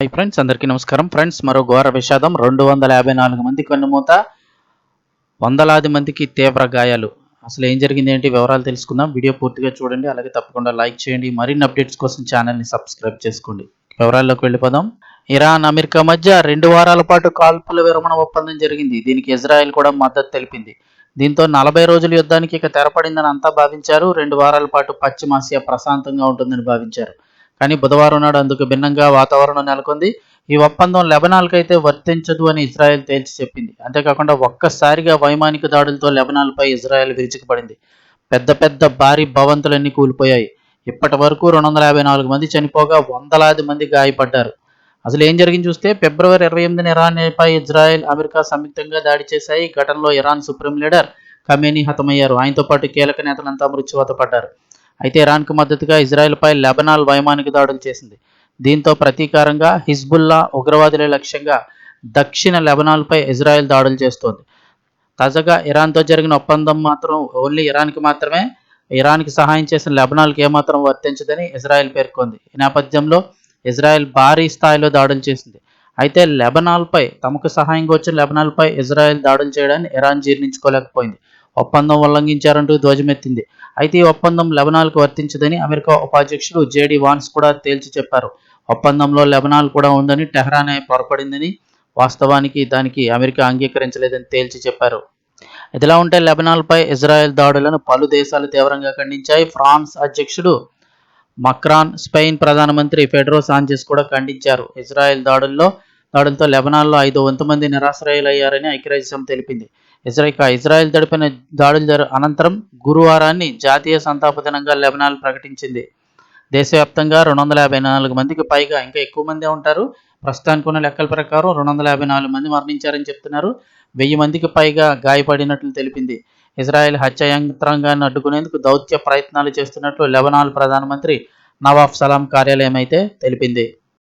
Hi friends, అందరికీ నమస్కారం. Friends, మరో ఘోర విషాదం. 254 మంది కన్నుమూత, వందలాది మందికి తీవ్ర గాయాలు. అసలు ఏం జరిగింది, ఏంటి వివరాలు తెలుసుకుందాం. వీడియో పూర్తిగా చూడండి, అలాగే తప్పకుండా లైక్ చేయండి. మరిన్ని అప్డేట్స్ కోసం ఛానల్ని సబ్స్క్రైబ్ చేసుకోండి. వివరాల్లోకి వెళ్ళిపోదాం. ఇరాన్, అమెరికా మధ్య 2 వారాల పాటు కాల్పుల విరమణ ఒప్పందం జరిగింది. దీనికి ఇజ్రాయెల్ కూడా మద్దతు తెలిపింది. దీంతో 40 రోజుల యుద్ధానికి ఇక తెరపడిందని అంతా భావించారు. 2 వారాల పాటు పశ్చిమాసియా ప్రశాంతంగా ఉంటుందని భావించారు. కానీ బుధవారం నాడు అందుకు భిన్నంగా వాతావరణం నెలకొంది. ఈ ఒప్పందం లెబనాన్కు అయితే వర్తించదు అని ఇజ్రాయెల్ తేల్చి చెప్పింది. అంతేకాకుండా ఒక్కసారిగా వైమానిక దాడులతో లెబనాన్పై ఇజ్రాయెల్ విరుచుకుపడింది. పెద్ద పెద్ద భారీ భవంతులన్నీ కూలిపోయాయి. ఇప్పటి వరకు 254 మంది చనిపోగా వందలాది మంది గాయపడ్డారు. అసలు ఏం జరిగింది చూస్తే, ఫిబ్రవరి 28న ఇరాన్పై ఇజ్రాయెల్, అమెరికా సంయుక్తంగా దాడి చేశాయి. ఈ ఘటనలో ఇరాన్ సుప్రీం లీడర్ ఖమేనీ హతమయ్యారు. ఆయనతో పాటు కీలక నేతలంతా మృత్యువాత పడ్డారు. అయితే ఇరాన్కు మద్దతుగా ఇజ్రాయెల్పై లెబనాన్ వైమానిక దాడులు చేసింది. దీంతో ప్రతీకారంగా హిజ్బుల్లా ఉగ్రవాదుల లక్ష్యంగా దక్షిణ లెబనాన్పై ఇజ్రాయెల్ దాడులు చేస్తోంది. తాజాగా ఇరాన్తో జరిగిన ఒప్పందం మాత్రం ఓన్లీ ఇరాన్కి మాత్రమే, ఇరాన్కి సహాయం చేసిన లెబనాన్కి ఏమాత్రం వర్తించదని ఇజ్రాయెల్ పేర్కొంది. ఈ నేపథ్యంలో ఇజ్రాయెల్ భారీ స్థాయిలో దాడులు చేసింది. అయితే లెబనాన్పై, తమకు సహాయంగా వచ్చిన లెబనాన్పై ఇజ్రాయెల్ దాడులు చేయడాన్ని ఇరాన్ జీర్ణించుకోలేకపోయింది. ఒప్పందం ఉల్లంఘించారంటూ ధ్వజమెత్తింది. అయితే ఈ ఒప్పందం లెబనాన్కు వర్తించదని అమెరికా ఉపాధ్యక్షుడు జేడీ వాన్స్ కూడా తేల్చి చెప్పారు. ఒప్పందంలో లెబనాన్ కూడా ఉందని టెహ్రానే పొరపడిందని, వాస్తవానికి దానికి అమెరికా అంగీకరించలేదని తేల్చి చెప్పారు. ఇదిలా ఉంటే లెబనాన్పై ఇజ్రాయెల్ దాడులను పలు దేశాలు తీవ్రంగా ఖండించాయి. ఫ్రాన్స్ అధ్యక్షుడు మక్రాన్, స్పెయిన్ ప్రధానమంత్రి పెడ్రో సాంచెజ్ కూడా ఖండించారు. ఇజ్రాయెల్ దాడులతో లెబనాన్లో 5 మంది నిరాశ్రయులయ్యారని ఐక్యరాజ్యసమితి తెలిపింది. ఇజ్రాయెల్ తడిపిన దాడుల అనంతరం గురువారాన్ని జాతీయ సంతాప దినంగా లెబనాన్ ప్రకటించింది. దేశవ్యాప్తంగా 254 మందికి పైగా, ఇంకా ఎక్కువ మందే ఉంటారు, ప్రస్తుతానికి ఉన్న లెక్కల ప్రకారం 254 మంది మరణించారని చెప్తున్నారు. 1000 మందికి పైగా గాయపడినట్లు తెలిపింది. ఇజ్రాయెల్ హత్య యంత్రాంగాన్ని అడ్డుకునేందుకు దౌత్య ప్రయత్నాలు చేస్తున్నట్లు లెబనాన్ ప్రధానమంత్రి నవాఫ్ సలాం కార్యాలయం అయితే తెలిపింది.